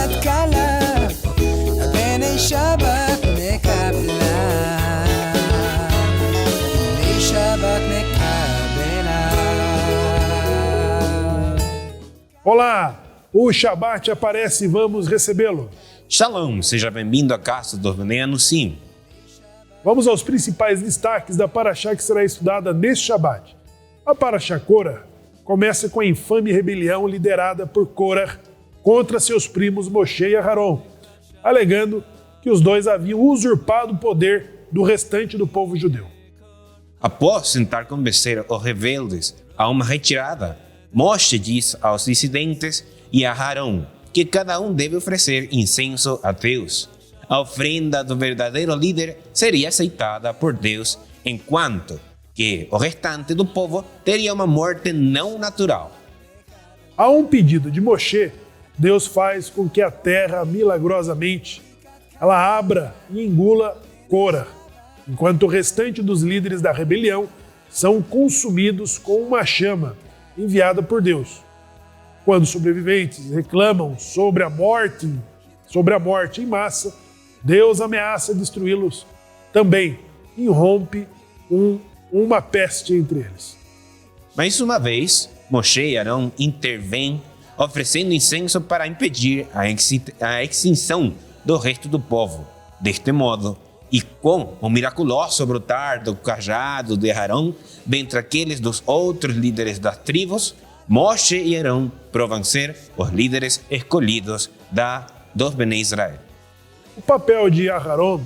בהתקלה, בני שבת מקבלה, בני שבת מקבלה. Olá, o Shabat aparece e vamos recebê-lo. Shalom, seja bem-vindo à casa do Bnei Anusim. Vamos aos principais destaques da Parashá que será estudada neste Shabat. A Parashá Korah começa com a infame rebelião liderada por Korah contra seus primos Moshe e Aharon, alegando que os dois haviam usurpado o poder do restante do povo judeu. Após tentar convencer os rebeldes a uma retirada, Moshe diz aos dissidentes e a Aharon que cada um deve oferecer incenso a Deus. A ofrenda do verdadeiro líder seria aceitada por Deus, enquanto que o restante do povo teria uma morte não natural. A um pedido de Moshe, Deus faz com que a terra, milagrosamente, ela abra e engula Korah, enquanto o restante dos líderes da rebelião são consumidos com uma chama enviada por Deus. Quando os sobreviventes reclamam sobre a morte em massa, Deus ameaça destruí-los também e irrompe uma peste entre eles. Mais uma vez, Moshe e Arão intervêm, oferecendo incenso para impedir a extinção do resto do povo. Deste modo, e com o miraculoso brotar do cajado de Arão dentre aqueles dos outros líderes das tribos, Moshe e Arão provam ser os líderes escolhidos dos Bnei Israel. O papel de Aharon,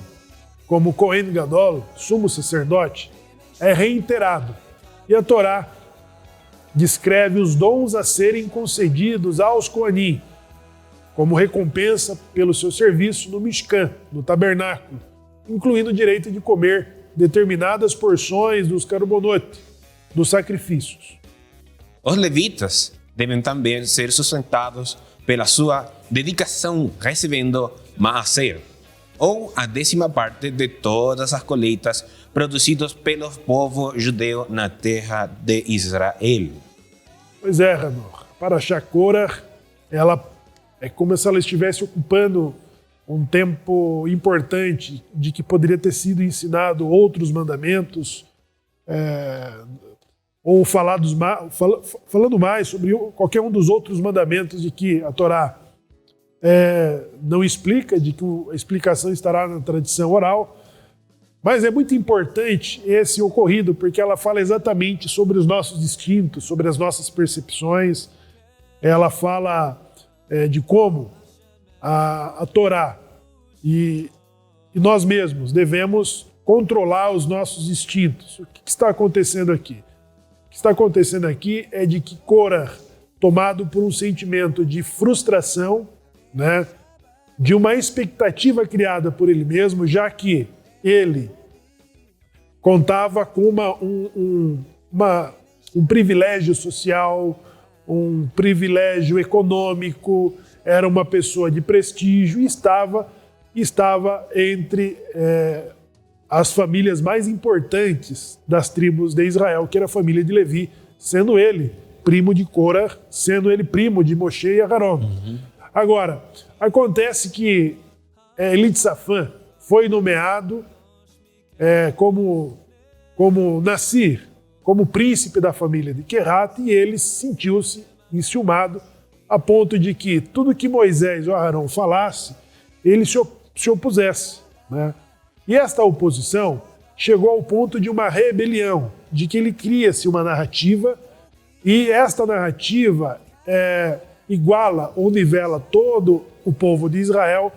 como Kohen Gadol, sumo sacerdote, é reiterado, e a Torá descreve os dons a serem concedidos aos Kohanim, como recompensa pelo seu serviço no Mishkan, no tabernáculo, incluindo o direito de comer determinadas porções dos carbonot, dos sacrifícios. Os levitas devem também ser sustentados pela sua dedicação, recebendo maaser, ou a 10ª parte de todas as colheitas produzidas pelo povo judeu na terra de Israel. Pois é, Ranor. Parashá Korah, ela é como se ela estivesse ocupando um tempo importante de que poderia ter sido ensinado outros mandamentos, ou falando mais sobre qualquer um dos outros mandamentos de que a Torá não explica, de que a explicação estará na tradição oral. Mas é muito importante esse ocorrido, porque ela fala exatamente sobre os nossos instintos, sobre as nossas percepções. Ela fala de como a Torá e nós mesmos devemos controlar os nossos instintos. O que está acontecendo aqui? O que está acontecendo aqui é de que Korah, tomado por um sentimento de frustração, né, de uma expectativa criada por ele mesmo, já que ele contava com um privilégio social, um privilégio econômico, era uma pessoa de prestígio e estava entre as famílias mais importantes das tribos de Israel, que era a família de Levi, sendo ele primo de Korah, sendo ele primo de Moshe e Aharon. Agora, acontece que Elitsafã foi nomeado como Nassir, como príncipe da família de Querate, e ele sentiu-se enciumado a ponto de que tudo que Moisés ou Aharon falasse, ele se opusesse, né? E esta oposição chegou ao ponto de uma rebelião, de que ele cria-se uma narrativa, e esta narrativa iguala ou nivela todo o povo de Israel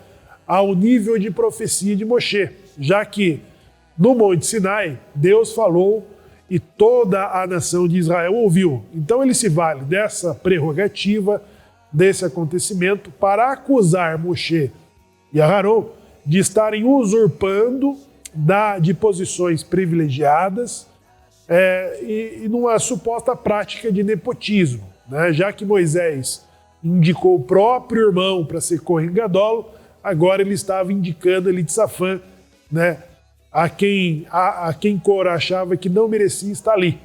ao nível de profecia de Moshe, já que no Monte Sinai, Deus falou e toda a nação de Israel ouviu. Então ele se vale dessa prerrogativa, desse acontecimento, para acusar Moshe e Aharon de estarem usurpando de posições privilegiadas e numa suposta prática de nepotismo, né? Já que Moisés indicou o próprio irmão para ser Kohen Gadol, agora ele estava indicando Elitsafã, né? a quem Korah achava que não merecia estar ali.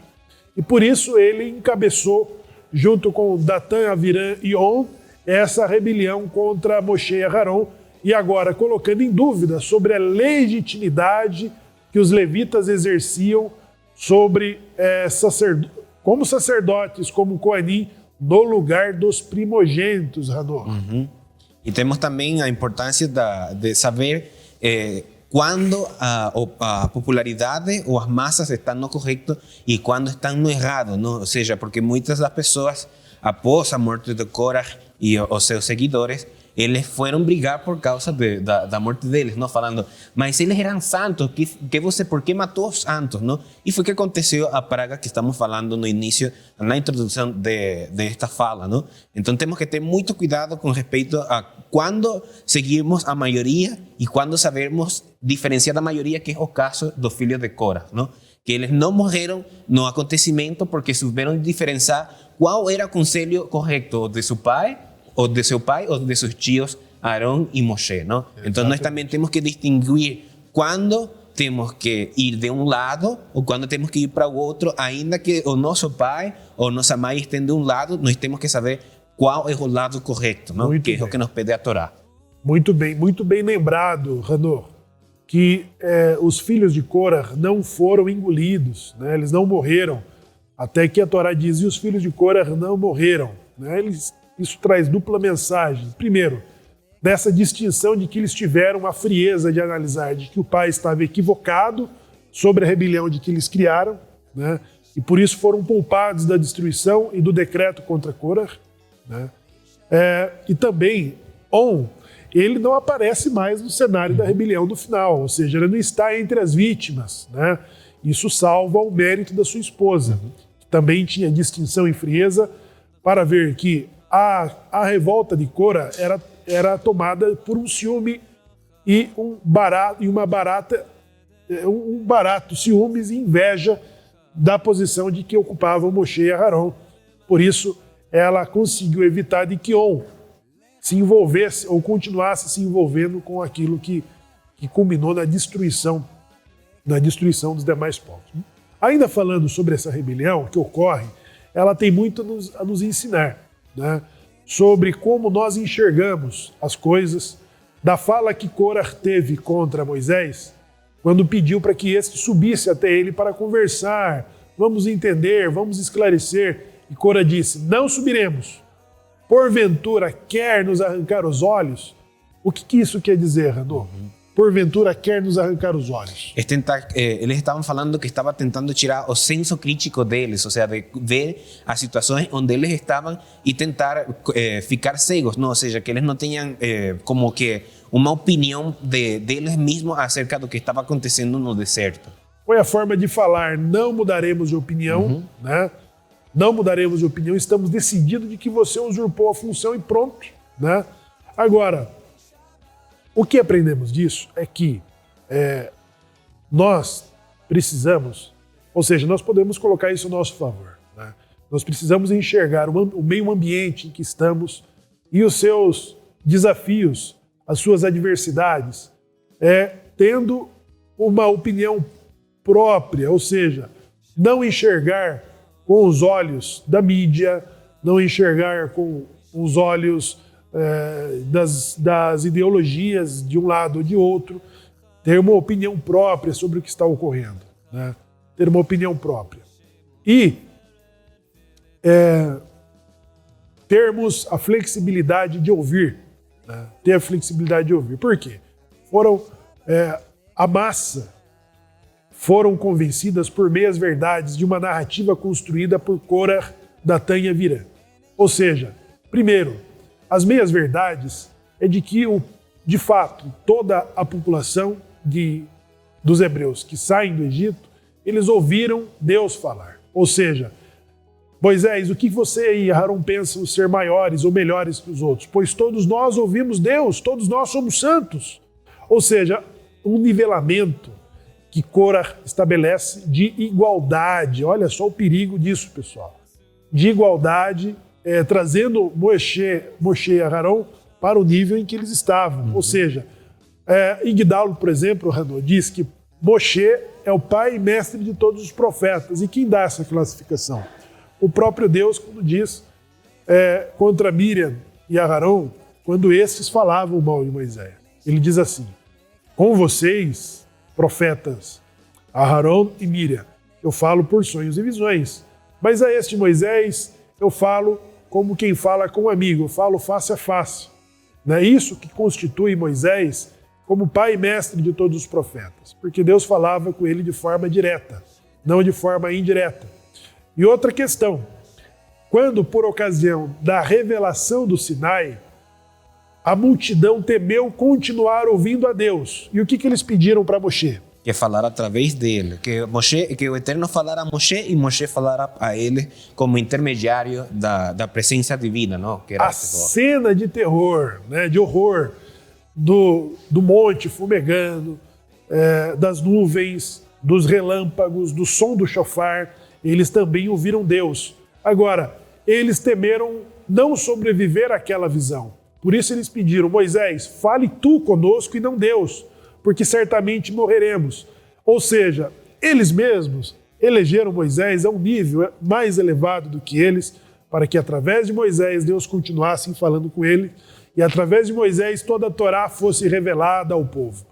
E por isso ele encabeçou, junto com Datan, Aviram e On, essa rebelião contra Moshe e Aharon, e agora colocando em dúvida sobre a legitimidade que os levitas exerciam sobre como sacerdotes, como Coanim, no lugar dos primogênitos, Ranor. E temos também a importância de saber quando a popularidade ou as massas estão no correto e quando estão no errado, não? Ou seja, porque muitas das pessoas, após a morte de Korah e os seus seguidores, eles foram brigar por causa da morte deles, não? Falando, mas eles eram santos, por que matou os santos, não? E foi que aconteceu a praga que estamos falando no início, na introdução desta fala, não? Então temos que ter muito cuidado com respeito a quando seguimos a maioria e quando sabemos diferenciar da maioria, que é o caso dos filhos de Korah, não? Que eles não morreram no acontecimento porque souberam diferenciar qual era o conselho correto de seu pai ou de seus tios Aarón e Moshe, não? Então nós também temos que distinguir quando temos que ir de um lado ou quando temos que ir para o outro, ainda que o nosso pai ou nossa mãe estejam de um lado, nós temos que saber qual é o lado correto, não? Que é o que nos pede a Torá. Muito bem lembrado, Ranor, que os filhos de Korah não foram engolidos, né? Eles não morreram, até que a Torá diz, e os filhos de Korah não morreram, né? Isso traz dupla mensagem. Primeiro, dessa distinção de que eles tiveram a frieza de analisar de que o pai estava equivocado sobre a rebelião de que eles criaram, né? E por isso foram poupados da destruição e do decreto contra Korah, né? E também, ele não aparece mais no cenário da rebelião do final, ou seja, ele não está entre as vítimas, né? Isso salva o mérito da sua esposa, que também tinha distinção e frieza para ver que a revolta de Korah era tomada por um ciúme e um barato ciúmes e inveja da posição de que ocupavam Moshe e Aharon. Por isso, ela conseguiu evitar de que On se envolvesse ou continuasse se envolvendo com aquilo que culminou na destruição dos demais povos. Ainda falando sobre essa rebelião que ocorre, ela tem muito a nos ensinar, né? Sobre como nós enxergamos as coisas, da fala que Korah teve contra Moisés, quando pediu para que este subisse até ele para conversar, vamos entender, vamos esclarecer, e Korah disse, não subiremos, porventura quer nos arrancar os olhos? O que isso quer dizer, Ranor? Porventura quer nos arrancar os olhos. Eles estavam falando que estava tentando tirar o senso crítico deles, ou seja, de ver as situações onde eles estavam e tentar ficar cegos, não? Ou seja, que eles não tenham como que uma opinião deles mesmos acerca do que estava acontecendo no deserto. Foi a forma de falar, não mudaremos de opinião, né? Não mudaremos de opinião, estamos decididos de que você usurpou a função e pronto, né? Agora, o que aprendemos disso é que nós precisamos, ou seja, nós podemos colocar isso a nosso favor, né? Nós precisamos enxergar o meio ambiente em que estamos e os seus desafios, as suas adversidades, tendo uma opinião própria, ou seja, não enxergar com os olhos da mídia, não enxergar com os olhos das ideologias de um lado ou de outro, ter uma opinião própria sobre o que está ocorrendo, né? Ter uma opinião própria. E termos a flexibilidade de ouvir, né? Ter a flexibilidade de ouvir. Por quê? A massa foram convencidas por meias verdades de uma narrativa construída por Korah, Datã e Avirã. Ou seja, primeiro, as meias verdades é de que, de fato, toda a população dos hebreus que saem do Egito, eles ouviram Deus falar. Ou seja, Moisés, o que você e Aharon pensam ser maiores ou melhores que os outros? Pois todos nós ouvimos Deus, todos nós somos santos. Ou seja, um nivelamento que Korah estabelece de igualdade. Olha só o perigo disso, pessoal. De igualdade, trazendo Moshe e Aharon para o nível em que eles estavam. Ou seja, Igdalo, por exemplo, Ranor, diz que Moshe é o pai e mestre de todos os profetas. E quem dá essa classificação? O próprio Deus, quando diz contra Miriam e Aarão quando esses falavam mal de Moisés. Ele diz assim: com vocês, profetas, Aarão e Miriam, eu falo por sonhos e visões, mas a este Moisés eu falo como quem fala com um amigo, eu falo face a face. Não é isso que constitui Moisés como pai e mestre de todos os profetas, porque Deus falava com ele de forma direta, não de forma indireta. E outra questão, quando por ocasião da revelação do Sinai, a multidão temeu continuar ouvindo a Deus. E o que eles pediram para Moshe? Que falar através dele, que o Eterno falara a Moshe e Moshe falara a ele como intermediário da presença divina, não? Que era a cena de terror, né, de horror do monte fumegando, das nuvens, dos relâmpagos, do som do chofar, eles também ouviram Deus. Agora, eles temeram não sobreviver àquela visão. Por isso eles pediram: Moisés, fale tu conosco e não Deus, porque certamente morreremos. Ou seja, eles mesmos elegeram Moisés a um nível mais elevado do que eles, para que através de Moisés Deus continuasse falando com ele, e através de Moisés toda a Torá fosse revelada ao povo.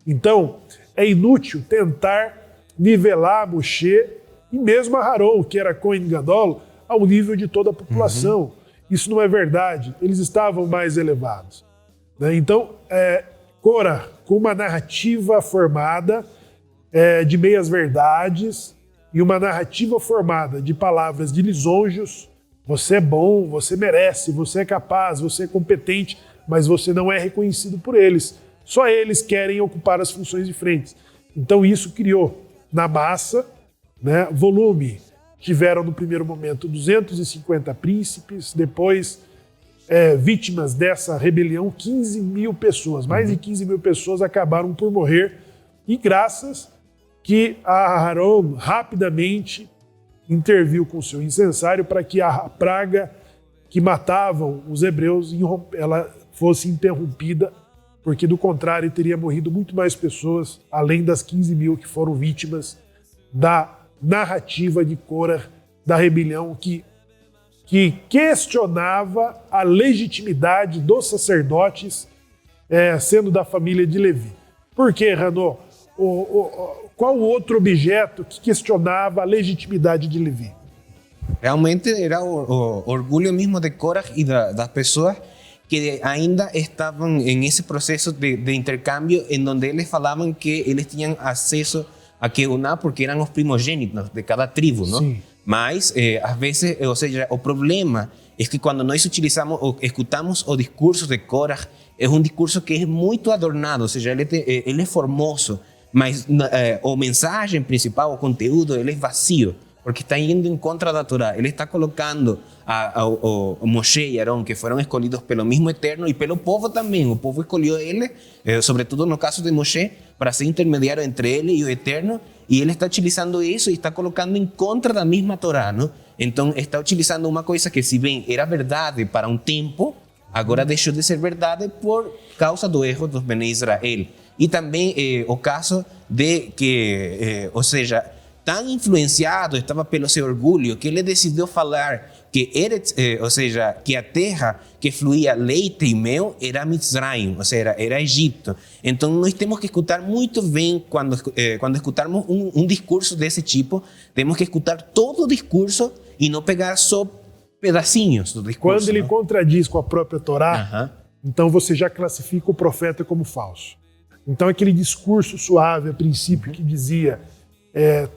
Então, é inútil tentar nivelar Moshe e mesmo Aarão, que era Cohen Gadol, ao nível de toda a população. Isso não é verdade, eles estavam mais elevados. Né? Então, Cora, com uma narrativa formada de meias-verdades e uma narrativa formada de palavras de lisonjos: você é bom, você merece, você é capaz, você é competente, mas você não é reconhecido por eles. Só eles querem ocupar as funções de frente. Então isso criou na massa, né, volume. Tiveram no primeiro momento 250 príncipes, depois vítimas dessa rebelião 15 mil pessoas. Mais de 15 mil pessoas acabaram por morrer, e graças que Aarão rapidamente interviu com seu incensário para que a praga que matavam os hebreus ela fosse interrompida, porque do contrário teria morrido muito mais pessoas, além das 15 mil que foram vítimas da narrativa de Cora, da rebelião que questionava a legitimidade dos sacerdotes sendo da família de Levi. Por quê, Ranô? Qual o outro objeto que questionava a legitimidade de Levi? Realmente era o orgulho mesmo de Cora e das pessoas que ainda estavam em esse processo de intercâmbio, em donde eles falavam que eles tinham acesso a Keuná porque eram os primogênitos de cada tribo, não? Sim. Mas, às vezes, ou seja, o problema é que quando nós utilizamos ou escutamos o discurso de Cora, é um discurso que é muito adornado, ou seja, ele é formoso, mas a mensagem principal, o conteúdo, ele é vazio, porque está indo em contra da Torá. Ele está colocando o Moshe e Arão, que foram escolhidos pelo mesmo Eterno e pelo povo também. O povo escolheu ele, sobretudo no caso de Moshe, para ser intermediário entre ele e o Eterno, e ele está utilizando isso e está colocando em contra da mesma Torá, não? Então está utilizando uma coisa que, se bem era verdade para um tempo, agora deixou de ser verdade por causa do erro dos Bnei Israel. E também o caso de que, ou seja, tão influenciado estava pelo seu orgulho que ele decidiu falar que ou seja, que a terra que fluía leite e mel era Mitzrayim, ou seja, era Egito. Então nós temos que escutar muito bem quando escutarmos um discurso desse tipo, temos que escutar todo o discurso e não pegar só pedacinhos do discurso. Quando ele contradiz com a própria Torá, então você já classifica o profeta como falso. Então aquele discurso suave a princípio que dizia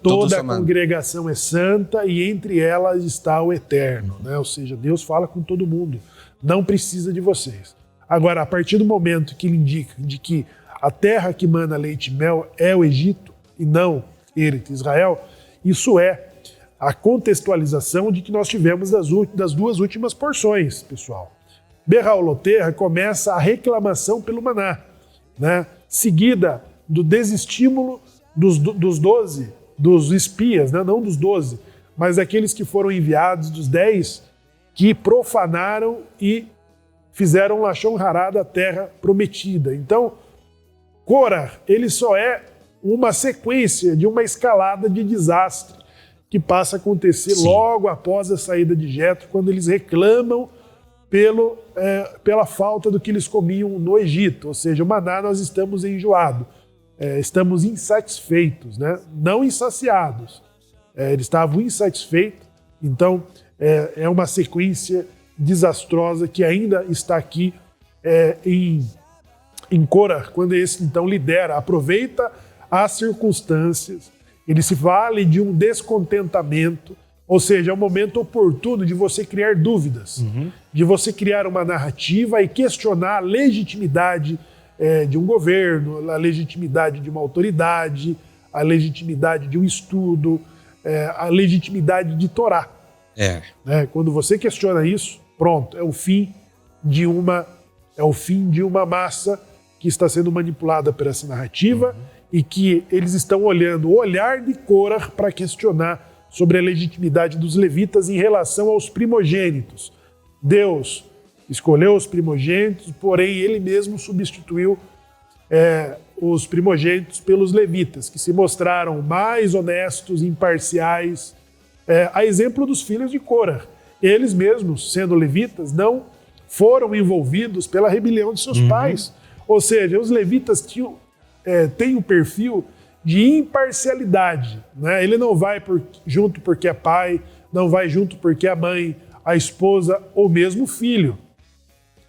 toda a congregação é santa e entre elas está o Eterno, né? Ou seja, Deus fala com todo mundo, não precisa de vocês. Agora, a partir do momento que ele indica de que a terra que mana leite e mel é o Egito e não Israel, isso é a contextualização de que nós tivemos das duas últimas porções, pessoal. Berraoloterra começa a reclamação pelo maná, né? Seguida do desestímulo dos 12, dos espias, né? Não dos 12, mas daqueles que foram enviados, dos 10, que profanaram e fizeram Lashon Hará da terra prometida. Então, Cora, ele só é uma sequência de uma escalada de desastre que passa a acontecer logo após a saída de Jetro, quando eles reclamam pela falta do que eles comiam no Egito, ou seja, o maná nós estamos enjoados, estamos insatisfeitos, né? Não insaciados. Eles estavam insatisfeitos, então é uma sequência desastrosa que ainda está aqui em Cora, quando esse então lidera, aproveita as circunstâncias, ele se vale de um descontentamento, ou seja, é um momento oportuno de você criar dúvidas, de você criar uma narrativa e questionar a legitimidade de um governo, a legitimidade de uma autoridade, a legitimidade de um estudo, a legitimidade de Torá. Né? Quando você questiona isso, pronto, é o fim de uma massa que está sendo manipulada por essa narrativa e que eles estão olhando o olhar de Cora para questionar sobre a legitimidade dos levitas em relação aos primogênitos. Deus escolheu os primogênitos, porém ele mesmo substituiu os primogênitos pelos levitas, que se mostraram mais honestos, imparciais, a exemplo dos filhos de Cora. Eles mesmos, sendo levitas, não foram envolvidos pela rebelião de seus pais. Ou seja, os levitas têm um perfil de imparcialidade. Né? Ele não vai junto porque é pai, não vai junto porque é mãe, a esposa ou mesmo o filho.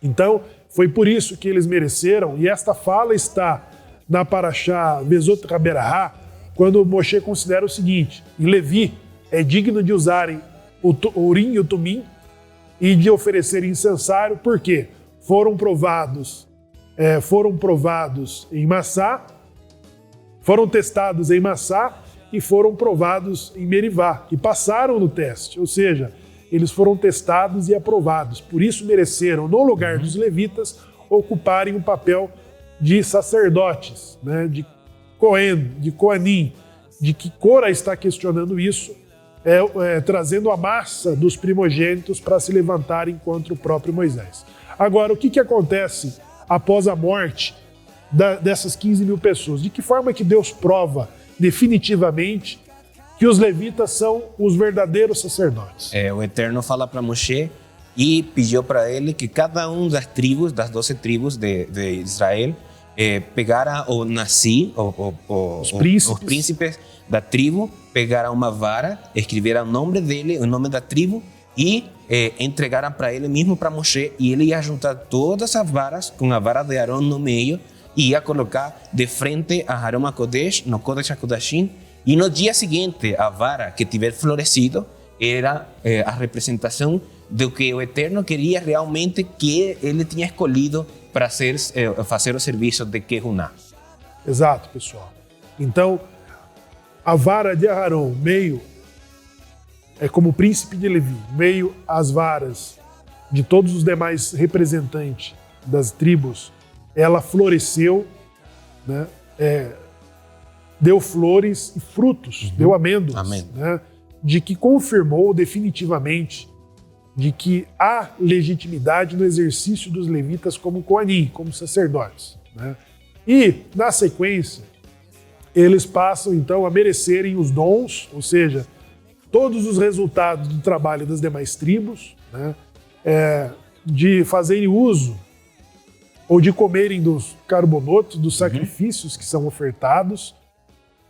Então, foi por isso que eles mereceram, e esta fala está na Parashá Vezot Haberahá, quando Moshe considera o seguinte: em Levi é digno de usarem o Urim e o Tumim e de oferecer incensário, porque foram provados em Massá, foram testados em Massá e foram provados em Merivá, e passaram no teste, ou seja, eles foram testados e aprovados. Por isso mereceram, no lugar dos levitas, ocuparem um papel de sacerdotes, né, de Cohen, de Coanim, de que Cora está questionando isso, trazendo a massa dos primogênitos para se levantarem contra o próprio Moisés. Agora, o que acontece após a morte dessas 15 mil pessoas? De que forma que Deus prova definitivamente que os levitas são os verdadeiros sacerdotes? O Eterno fala para Moshe e pediu para ele que cada um das 12 tribos de Israel pegara o Nasi, os príncipes da tribo, pegara uma vara, escrevera o nome dele, o nome da tribo e entregaram para ele mesmo, para Moshe, e ele ia juntar todas as varas com a vara de Arão no meio e ia colocar de frente a Harom HaKodesh, no Kodesh HaKodashim, e no dia seguinte a vara que tiver florescido era a representação do que o Eterno queria realmente, que ele tinha escolhido para fazer o serviço de Kehuná. Exato, pessoal. Então, a vara de Aharon, meio como príncipe de Levi, meio às varas de todos os demais representantes das tribos, ela floresceu, né? Deu flores e frutos, deu amêndoas, né? De que confirmou definitivamente de que há legitimidade no exercício dos levitas como Coanim, como sacerdotes, né? E, na sequência, eles passam então a merecerem os dons, ou seja, todos os resultados do trabalho das demais tribos, né? De fazerem uso ou de comerem dos carbonotos, dos sacrifícios que são ofertados,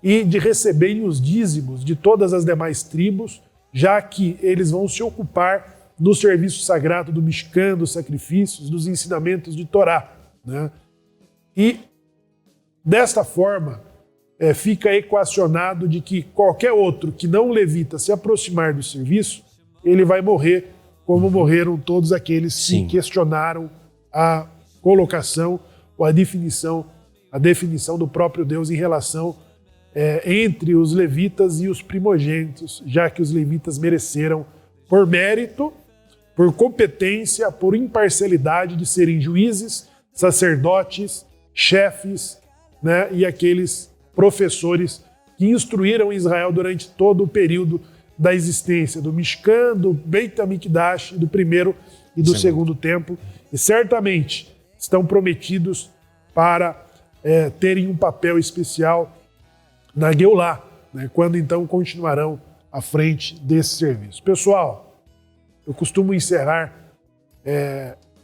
e de receberem os dízimos de todas as demais tribos, já que eles vão se ocupar no serviço sagrado do Mishkan, dos sacrifícios, dos ensinamentos de Torá, né? E, desta forma, fica equacionado de que qualquer outro que não levita se aproximar do serviço, ele vai morrer, como morreram todos aqueles que questionaram a colocação ou a definição do próprio Deus em relação entre os levitas e os primogênitos, já que os levitas mereceram, por mérito, por competência, por imparcialidade, de serem juízes, sacerdotes, chefes, né, e aqueles professores que instruíram Israel durante todo o período da existência do Mishkan, do Beit HaMikdash, do primeiro e do segundo templo, e certamente estão prometidos para terem um papel especial na Geulá, né, quando então continuarão à frente desse serviço. Pessoal, eu costumo encerrar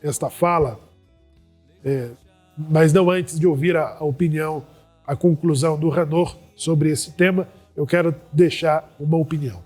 esta fala, mas não antes de ouvir a opinião, a conclusão do Hanor sobre esse tema, eu quero deixar uma opinião.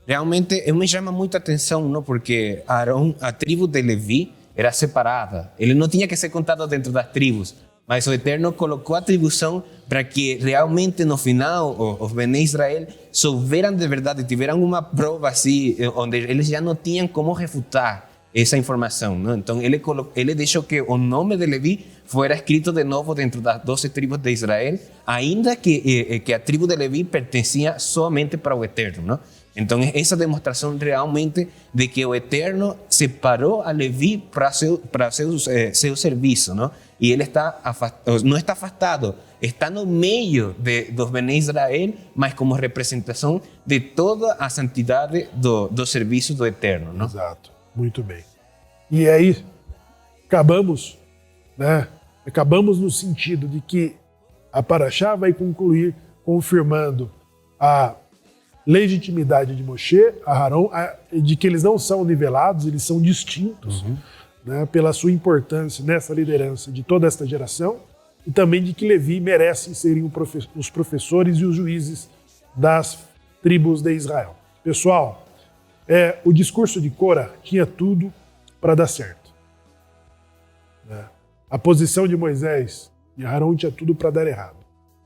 Realmente me chama muita atenção, não? Porque Arão, a tribo de Levi era separada. Ele não tinha que ser contado dentro das tribos, mas o Eterno colocou a atribuição para que realmente no final os Bene Israel souberam de verdade, tiveram uma prova assim, onde eles já não tinham como refutar essa informação, não? Então ele deixou que o nome de Levi fuera escrito de novo dentro das 12 tribos de Israel, ainda que a tribo de Levi pertencia somente para o Eterno, não? Então essa demonstração realmente de que o Eterno separou a Levi para seu serviço, não? E ele não está afastado, está no meio dos Bene Israel, mas como representação de toda a santidade do serviço do Eterno, não? Exato, muito bem. E aí acabamos no sentido de que a Parashá vai concluir confirmando a legitimidade de Moshe, Aharon, de que eles não são nivelados, eles são distintos, pela sua importância nessa liderança de toda esta geração, e também de que Levi merecem serem os professores e os juízes das tribos de Israel. Pessoal, o discurso de Cora tinha tudo para dar certo. A posição de Moisés e Aharon tinha tudo para dar errado.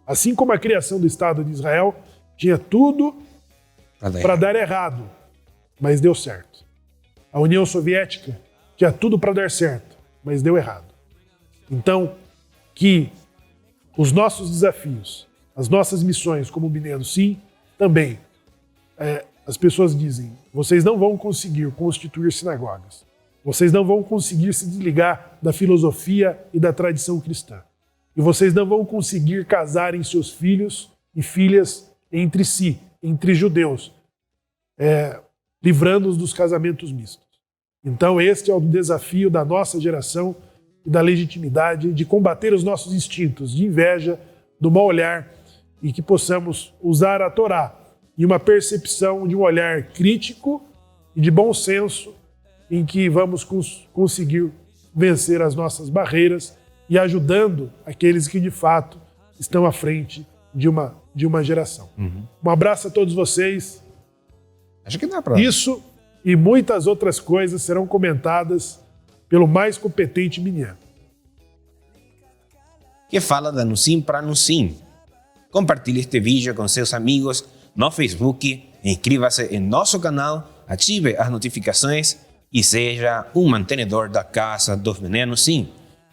Assim como a criação do Estado de Israel tinha tudo para dar errado, mas deu certo. A União Soviética tinha tudo para dar certo, mas deu errado. Então, que os nossos desafios, as nossas missões como Mineno, sim, também, as pessoas dizem, vocês não vão conseguir constituir sinagogas, vocês não vão conseguir se desligar da filosofia e da tradição cristã, e vocês não vão conseguir casarem seus filhos e filhas entre si, entre judeus, livrando-os dos casamentos mistos. Então este é o desafio da nossa geração e da legitimidade de combater os nossos instintos de inveja, do mau olhar, e que possamos usar a Torá e uma percepção de um olhar crítico e de bom senso em que vamos conseguir vencer as nossas barreiras e ajudando aqueles que de fato estão à frente de uma geração. Um abraço a todos vocês. Acho que dá para. Isso e muitas outras coisas serão comentadas pelo mais competente Minyan. Que fala da Nusim para Nusim. Compartilhe este vídeo com seus amigos no Facebook, inscreva-se em nosso canal, ative as notificações e seja um mantenedor da Casa dos Bene Nusim.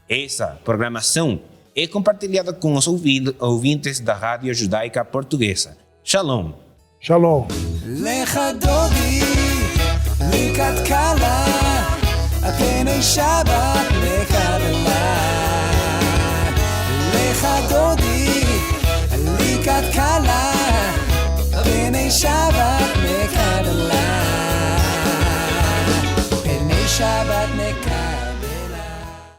Essa programação é compartilhada com os ouvintes da Rádio Judaica Portuguesa. Shalom. Shalom. לך דודי, לקראת קלה, הפני שבת לקבלה. לך